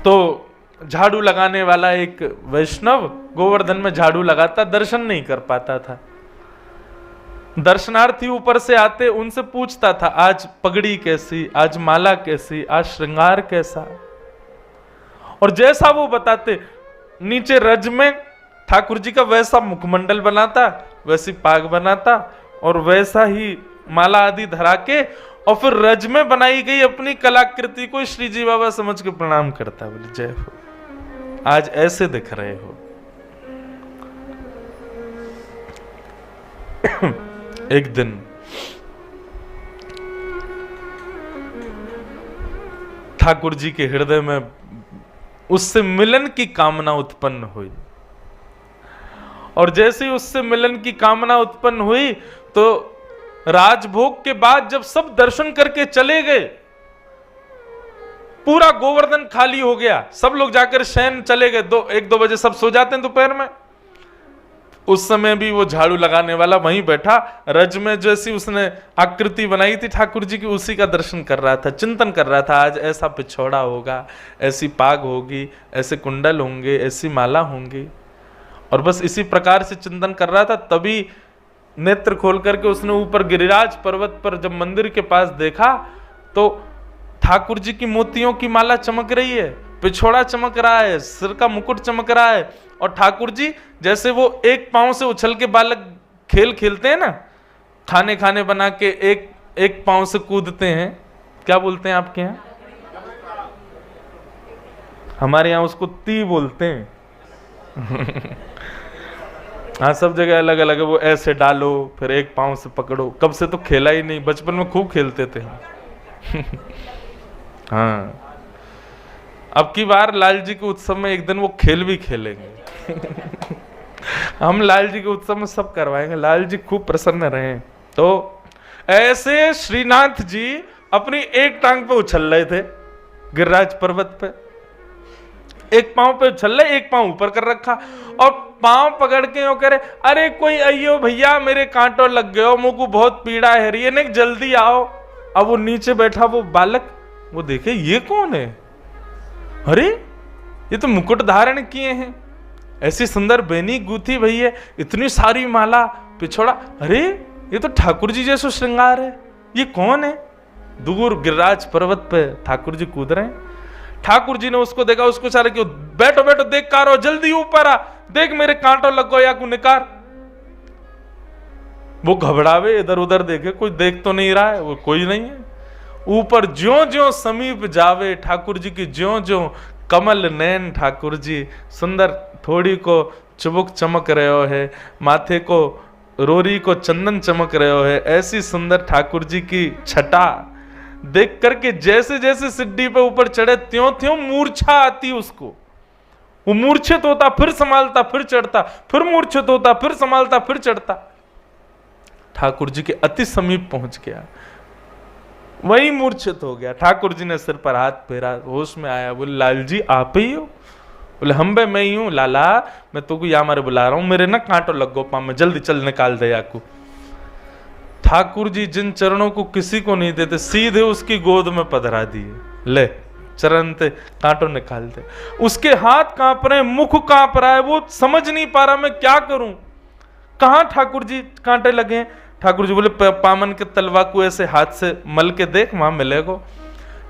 तो झाड़ू लगाने वाला एक वैष्णव गोवर्धन में झाड़ू लगाता, दर्शन नहीं कर पाता था। दर्शनार्थी ऊपर से आते, उनसे पूछता था आज पगड़ी कैसी, आज माला कैसी, आज श्रृंगार कैसा। और जैसा वो बताते, नीचे रज में ठाकुर जी का वैसा मुखमंडल बनाता, वैसी पाग बनाता और वैसा ही माला आदि धरा के, और फिर रज में बनाई गई अपनी कलाकृति को श्री जी बाबा समझ के प्रणाम करता। बोले जय हो, आज ऐसे दिख रहे हो। एक दिन ठाकुर जी के हृदय में उससे मिलन की कामना उत्पन्न हुई, और जैसे ही उससे मिलन की कामना उत्पन्न हुई तो राजभोग के बाद जब सब दर्शन करके चले गए, पूरा गोवर्धन खाली हो गया, सब लोग जाकर शयन चले गए। 1-2 बजे सब सो जाते हैं दोपहर में। उस समय भी वो झाड़ू लगाने वाला वहीं बैठा, रज में जैसी उसने आकृति बनाई थी ठाकुर जी की, उसी का दर्शन कर रहा था, चिंतन कर रहा था। आज ऐसा पिछौड़ा होगा, ऐसी पाग होगी, ऐसे कुंडल होंगे, ऐसी माला होंगी, और बस इसी प्रकार से चिंतन कर रहा था। तभी नेत्र खोल करके उसने ऊपर गिरिराज पर्वत पर जब मंदिर के पास देखा तो ठाकुर जी की मोतियों की माला चमक रही है, पिछौड़ा चमक रहा है, सिर का मुकुट चमक रहा है, और ठाकुर जी जैसे वो एक पांव से उछल के बालक खेल खेलते हैं ना, खाने बना के एक पांव से कूदते हैं, क्या बोलते हैं आपके यहाँ? हमारे यहाँ उसको ती बोलते हैं। हाँ, सब जगह अलग अलग है। वो ऐसे डालो, फिर एक पांव से पकड़ो। कब से तो खेला ही नहीं, बचपन में खूब खेलते थे। हाँ, अब की बार लाल जी के उत्सव में एक दिन वो खेल भी खेलेंगे। हम लाल जी के उत्सव में सब करवाएंगे, लाल जी खूब प्रसन्न रहे। तो ऐसे श्रीनाथ जी अपनी एक टांग पे उछल रहे थे गिरिराज पर्वत पे, एक पांव पे उछल रहे, एक पांव ऊपर कर रखा, और पांव पकड़ के वो करे, अरे कोई अयो भैया मेरे कांटों लग गए हो, मुझे को बहुत पीड़ा है रही है, नहीं जल्दी आओ। अब वो नीचे बैठा वो बालक, वो देखे ये कौन है, अरे ये तो मुकुट धारण किए हैं, ऐसी सुंदर बेनी गूथी भैया, इतनी सारी माला, पिछोड़ा, अरे ये तो ठाकुर जी जैसा श्रृंगार है, ये कौन है। दूर गिरिराज पर्वत पे ठाकुर जी कूद रहे हैं। ठाकुर जी ने उसको देखा, उसको सारे क्यों, बैठो बैठो, देख कार हो, जल्दी ऊपर आ, देख मेरे कांटों लग गो या को निकार। वो घबरावे, इधर उधर देखे, कोई देख तो नहीं रहा है, वो कोई नहीं है। ऊपर ज्यों ज्यों समीप जावे ठाकुर जी की, ज्यों ज्यों कमल नैन ठाकुर जी, सुंदर थोड़ी को चुबुक चमक रहे हो है, माथे को रोरी को चंदन चमक रहे हो है, ऐसी सुंदर ठाकुर जी की छटा देख करके जैसे जैसे सिड्डी पे ऊपर चढ़े त्यों त्यों मूर्छा आती उसको। वो मूर्छित होता, फिर संभालता, फिर चढ़ता, फिर मूर्छित होता, फिर संभालता, फिर चढ़ता। ठाकुर जी के अति समीप पहुंच गया, वही मूर्छित हो गया। ठाकुर जी ने सिर पर हाथ फेरा, होश में आया, बोले लाल जी आप ही हो? बोले हम बे मैं ही हूं लाला, मैं तो यहाँ मारे बुला रहा हूं, मेरे ना कांटो लग गो पाँव में, जल्दी चल निकाल दे याकू। ठाकुर जी जिन चरणों को किसी को नहीं देते, सीधे उसकी गोद में पधरा दिए, ले चरण ते कांटो निकाल दे। उसके हाथ कांप रहे, मुख कांप रहा है, वो समझ नहीं पा रहा मैं क्या करूं, कहां ठाकुर जी कांटे लगे। ठाकुर जी बोले पामन के तलवा को ऐसे हाथ से मल के देख, वहां मिलेगो।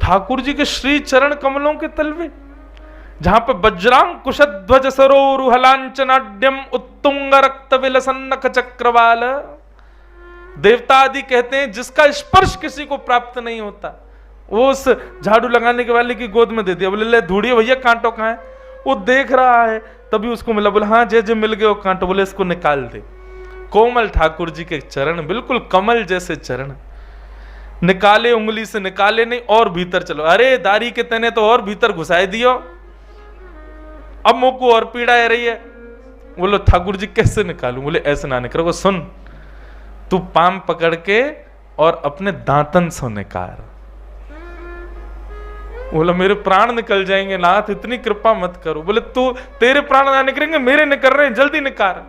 ठाकुर जी के श्री चरण कमलों के तलवे, जहां पे वज्रांग कुशध्वज सरोरु हलांचनाड्यम उत्तुंग रक्त विलसन्नख चक्रवाल, देवता आदि कहते हैं जिसका स्पर्श किसी को प्राप्त नहीं होता, वो उस झाड़ू लगाने के वाले की गोद में दे दिया। बोले ले धूड़िए भैया कांटो कहां है। वो देख रहा है, तभी उसको मिला। बोले हाँ जय जय मिल गए वो कांटो। बोले इसको निकाल दे। कोमल ठाकुर जी के चरण, बिल्कुल कमल जैसे चरण, निकाले, उंगली से निकाले नहीं, और भीतर चलो। अरे दाढ़ी के तने तो और भीतर घुसाए दियो, अब मुंह को और पीड़ा है रही है। बोलो ठाकुर जी कैसे निकालूं। बोले ऐसे ना निकालो, सुन तू पाम पकड़ के और अपने दांतन से निकाल। बोला मेरे प्राण निकल जाएंगे नाथ, इतनी कृपा मत करो। बोले तू, तेरे प्राण ना निकलेंगे, मेरे निकल रहे हैं, जल्दी निकाल।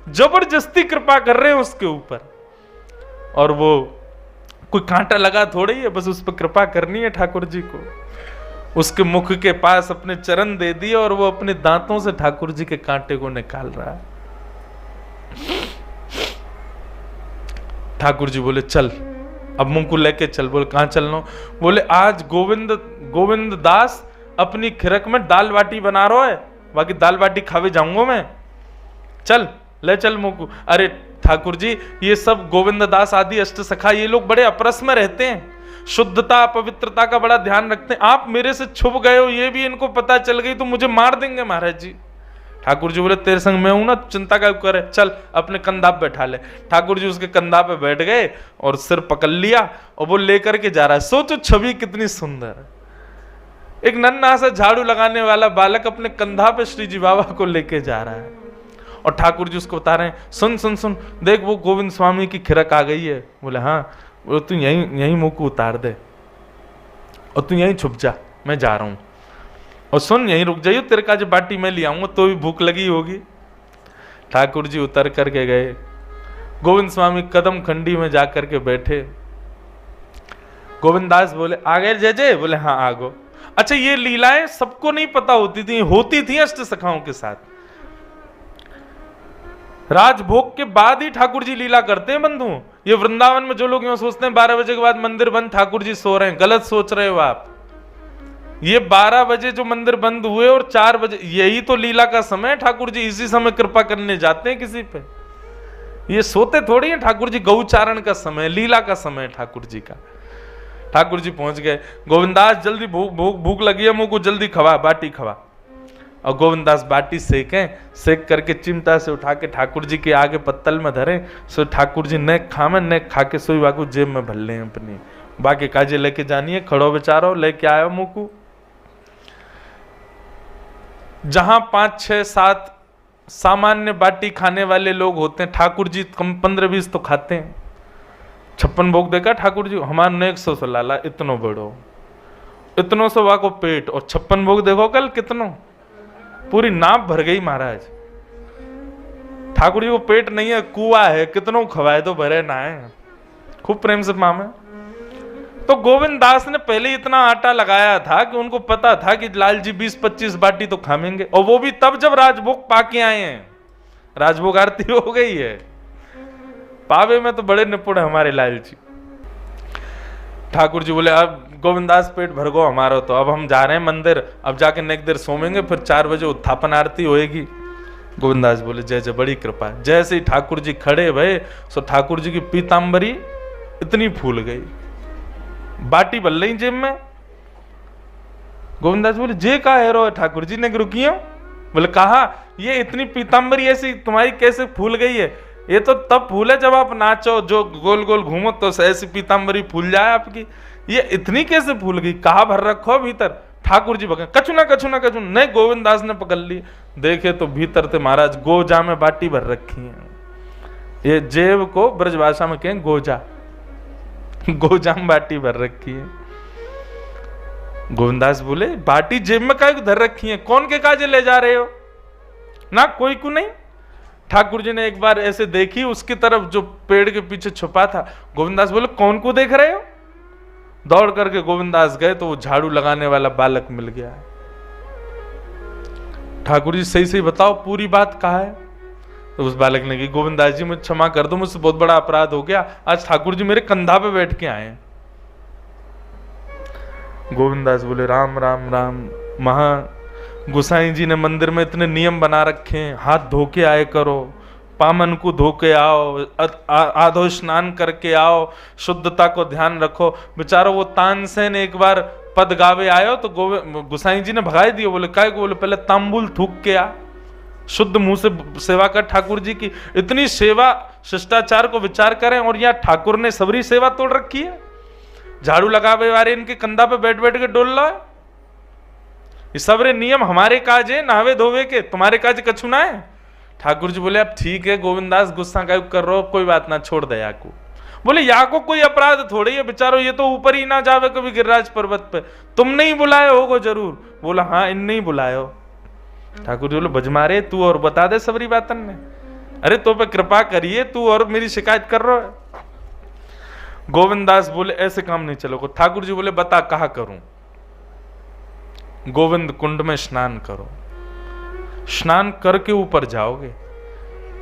जबरदस्ती कृपा कर रहे हैं उसके ऊपर, और वो कोई कांटा लगा थोड़ी है, बस उस पर कृपा करनी है ठाकुर जी को। उसके मुख के पास अपने चरण दे दिए और वो अपने दांतों से ठाकुर जी के कांटे को निकाल रहा है। ठाकुर जी बोले चल, अब मुंह को लेके चल। बोले कहां चलना? बोले आज गोविंद दास अपनी खिरक में दाल बाटी बना रहा है, बाकी दाल बाटी खावे जाऊंगा मैं, चल ले चल मुंह को। अरे ठाकुर जी, ये सब गोविंद दास आदि अष्ट सखा, ये लोग बड़े अपरस में रहते हैं, शुद्धता पवित्रता का बड़ा ध्यान रखते हैं। आप मेरे से छुप गए हो, ये भी इनको पता चल गई तो मुझे मार देंगे महाराज जी। ठाकुर जी बोले तेरे संग मैं हूं ना, चिंता क्या करे, चल अपने कंधा पे बैठा ले। ठाकुर जी उसके कंधा पे बैठ गए और सिर पकड़ लिया और वो लेकर के जा रहा है। सोचो छवि कितनी सुंदर है, एक नन्हा सा झाड़ू लगाने वाला बालक अपने कंधा पे श्री जी बाबा को लेके जा रहा है और ठाकुर जी उसको बता रहे हैं सुन सुन सुन, देख वो गोविंद स्वामी की खिरक आ गई है। बोले हाँ। वो तू यहीं मुंह को उतार दे और तू यहीं छुप जा, मैं जा रहा हूं, और सुन यहीं रुक जाइयो, तेरे का जो बाटी मैं ले आऊंगा, तो भी भूख लगी होगी। ठाकुर जी उतर करके गए, गोविंद स्वामी कदम खंडी में जाकर के बैठे। गोविंद दास बोले आ गए जय जय? बोले हाँ आ गो। अच्छा ये लीलाएं सबको नहीं पता होती थी अष्ट सखाओं के साथ। राजभोग के बाद ही ठाकुर जी लीला करते हैं बंधु। ये वृंदावन में जो लोग यूं सोचते हैं 12 बजे के बाद मंदिर बंद, ठाकुर जी सो रहे हैं, गलत सोच रहे हो आप। ये 12 बजे जो मंदिर बंद हुए और 4 बजे, यही तो लीला का समय है। ठाकुर जी इसी समय कृपा करने जाते हैं किसी पे, ये सोते थोड़ी है। ठाकुर जी गौचारण का समय, लीला का समय ठाकुर जी का। ठाकुर जी पहुंच गए। गोविंदास जल्दी भूख लगी है, मुंह को जल्दी खवा, बाटी खवा। और गोविंदास बाटी सेक करके चिमटा से उठा के ठाकुर जी के आगे पत्तल में धरे। सो ठाकुर जी ने खामे ने खा के सोई वाकू जेब में भर ले अपनी, बाकी काजे लेके जानी है, खड़ो बेचारो लेके आयो मुंह को। जहां 5, 6, 7 सामान्य बाटी खाने वाले लोग होते हैं, ठाकुर जी कम 15-20 तो खाते हैं। 56 भोग देखा ठाकुर जी, हमारे ने 100 से लाला, इतनो बड़ो, इतनो सो वाको पेट, और 56 भोग देखो कल कितनो, पूरी नाप भर गई महाराज। ठाकुर जी को पेट नहीं है, कुआ है, कितनों खवाए तो भरे ना है, खूब प्रेम से मामे। तो गोविंद दास ने पहले इतना आटा लगाया था कि उनको पता था कि लाल जी 20-25 बाटी तो खाएंगे, और वो भी तब जब राजभोग पाके आए हैं, राजभोग आरती हो गई है। पावे में तो बड़े निपुण है हमारे लाल जी। ठाकुर जी बोले अब गोविंदास पेट भर गो हमारा, तो अब हम जा रहे हैं मंदिर, अब जाके नेक देर सोमेंगे, फिर 4 बजे उत्थापन आरती होएगी। गोविंदास बोले जय जय, बड़ी कृपा। जैसे ही ठाकुर जी खड़े भये, सो ठाकुर जी की पीतांबरी इतनी फूल गई, बाटी बल रही जेब में। गोविंदास बोले जे का है रो ठाकुर जी ने रुकी हो? बोले कहा ये इतनी पीतांबरी ऐसी तुम्हारी कैसे फूल गई है? ये तो तब फूल है जब आप नाचो, जो गोल गोल घूमो तो ऐसी पीतांबरी फूल जाए आपकी, ये इतनी कैसे फूल गई? कहा भर रखो भीतर? ठाकुर जी बगे कछुना कछुना कछुना, नहीं गोविंदास ने पकड़ ली, देखे तो भीतर थे महाराज गोजा में बाटी भर रखी है। ये जेब को ब्रजभाषा में कहें गोजा, गोजा में बाटी भर रखी है। गोविंदास बोले बाटी जेब में काहे धर रखी है, कौन के काजे ले जा रहे हो? ना कोई को नहीं। ठाकुर जी ने एक बार ऐसे देखी उसकी तरफ जो पेड़ के पीछे छुपा था। गोविंदास बोले कौन को देख रहे हो? दौड़ करके गोविंदास गए तो वो झाड़ू लगाने वाला बालक मिल गया। ठाकुर जी सही सही बताओ पूरी बात कहा है? तो उस बालक ने कही गोविंदास जी मुझे क्षमा कर दो, मुझसे बहुत बड़ा अपराध हो गया, आज ठाकुर जी मेरे कंधा पे बैठ के आए। गोविंदास बोले राम राम राम, महा गोसाई जी ने मंदिर में इतने नियम बना रखे हैं, हाथ धो के आए करो, पामन को धो के आओ, आधो स्नान करके आओ, शुद्धता को ध्यान रखो। बेचारो वो तानसेन एक बार पद गावे आयो तो गोसाई जी ने भगाई दिए। बोले काय को? बोले पहले तांबुल थूक के आ, शुद्ध मुंह से सेवा कर ठाकुर जी की। इतनी सेवा शिष्टाचार को विचार करें और यहाँ ठाकुर ने सबरी सेवा तोड़ रखी है। झाड़ू लगावे वाले इनके कंधा पे बैठ बैठ के डोल रहा है। ये सबरे नियम हमारे काज है नहावे धोवे के, तुम्हारे काज कछु ना है। ठाकुर जी बोले अब ठीक है गोविंदास गुस्सा का कर रहे हो, कोई बात ना, छोड़ दे याको। बोले याको कोई अपराध थोड़ी है, बेचारो ये तो ऊपर ही ना जावे कभी गिरिराज पर्वत पे, तुमने ही बुलाए होगो जरूर। बोला हाँ इनने ही बुलाए हो। ठाकुर जी बोले बजमारे तू और बता दे सबरी बातन ने, अरे तो पे कृपा करिए, तू और मेरी शिकायत कर रहा है। गोविंदास बोले ऐसे काम नहीं चलोगे। ठाकुर जी बोले बता कहा करूं? गोविंद कुंड में स्नान करो। स्नान करके ऊपर जाओगे।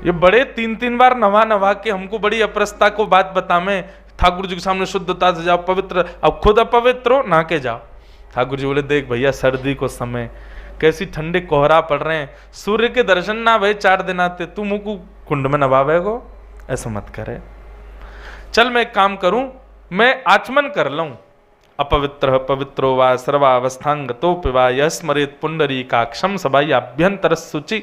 ये बड़े 3-3 बार नवा नवा के हमको बड़ी अपरसता को बात बतावे, ठाकुर जी के सामने शुद्धता से जाओ, पवित्र, अब खुद अपवित्र हो ना के जाओ। ठाकुर जी बोले देख भैया, सर्दी को समय, कैसी ठंडे कोहरा पड़ रहे हैं, सूर्य के दर्शन ना भाई 4 दिन आते, तू मुझको कुंड में नवावेगो, ऐसा मत करे। चल मैं एक काम करूं, मैं आचमन कर लूं। अपवित्र पवित्रो वा सर्वावस्थांगतो पिवा यह स्मरेत पुंडरीकाक्षम सबाई अभ्यंतर शुचि।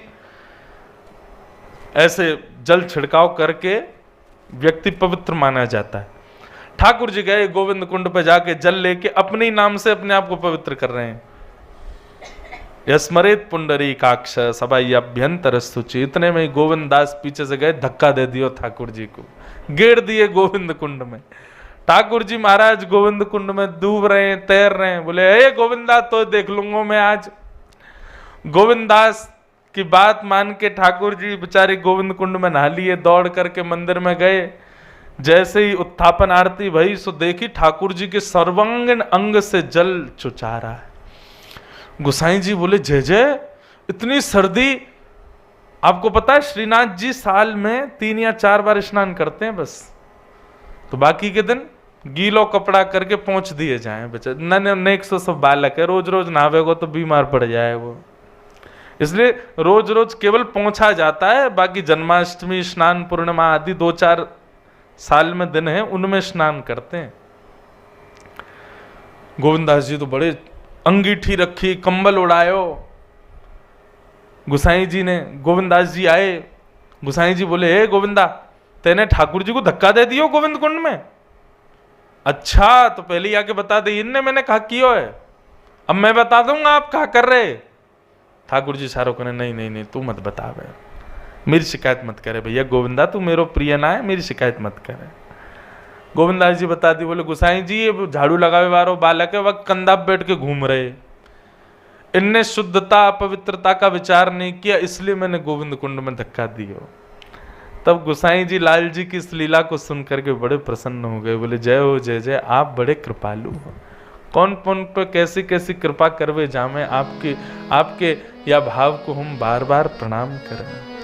ऐसे जल छिड़काव करके व्यक्ति पवित्र माना जाता है। ठाकुर जी गए गोविंद कुंड पे जाके जल लेके अपने नाम से अपने आप को पवित्र कर रहे हैं। यस्मरेत पुंडरीकाक्ष सबाई अभ्यंतर शुचि। इतने में गोविंद दास पीछे से गए, धक्का दे दियो ठाकुर जी को, गेड़ दिए गोविंद कुंड में। ठाकुर जी महाराज गोविंद कुंड में डूब रहे हैं, तैर रहे हैं। बोले हे गोविंदा, तो देख लूंगा मैं आज। गोविंद दास की बात मान के ठाकुर जी बेचारे गोविंद कुंड में नहा लिए, दौड़ करके मंदिर में गए। जैसे ही उत्थापन आरती भई सो देखी ठाकुर जी के सर्वांगीण अंग से जल चुचा रहा है। गोसाई जी बोले जय जय, इतनी सर्दी। आपको पता है श्रीनाथ जी साल में 3 या 4 बार स्नान करते हैं बस, तो बाकी के दिन गीलो कपड़ा करके पहुंच दिए जाए। बेचारे नेक सो सब बालक है, रोज रोज नहावेगो तो बीमार पड़ जाए वो, इसलिए रोज रोज केवल पहुंचा जाता है। बाकी जन्माष्टमी, स्नान पूर्णिमा आदि 2-4 साल में दिन है, उनमें स्नान करते हैं। गोविंदास जी तो बड़े अंगीठी रखी, कंबल उड़ायो। गुसाई जी ने, गोविंदास जी आए, गुसाई जी बोले हे गोविंदा, तेने ठाकुर जी को धक्का दे दियो गोविंद कुंड में? अच्छा तो पहले आके बता दे। इनने मैंने कहा कियो है, अब मैं बता दूंगा आप क्या कर रहे। ठाकुर जी सारो कहने नहीं नहीं नहीं, तू मत बता बे, मेरी शिकायत मत करे भैया गोविंदा, तू मेरो प्रिय ना है, मेरी शिकायत मत करे। गोविंदास जी बता दी। बोले गुसाई जी ये झाड़ू लगावे वालो बालक है, वह कंधा पे बैठ के घूम रहे, इनने शुद्धता पवित्रता का विचार नहीं किया, इसलिए मैंने गोविंद कुंड में धक्का दियो। तब गुसाई जी लाल जी की इस लीला को सुनकर के बड़े प्रसन्न हो गए। बोले जय हो जय जय, आप बड़े कृपालु हो। कौन कौन पे कैसी कैसी कृपा करवे जामे, आपके या भाव को हम बार बार प्रणाम करें।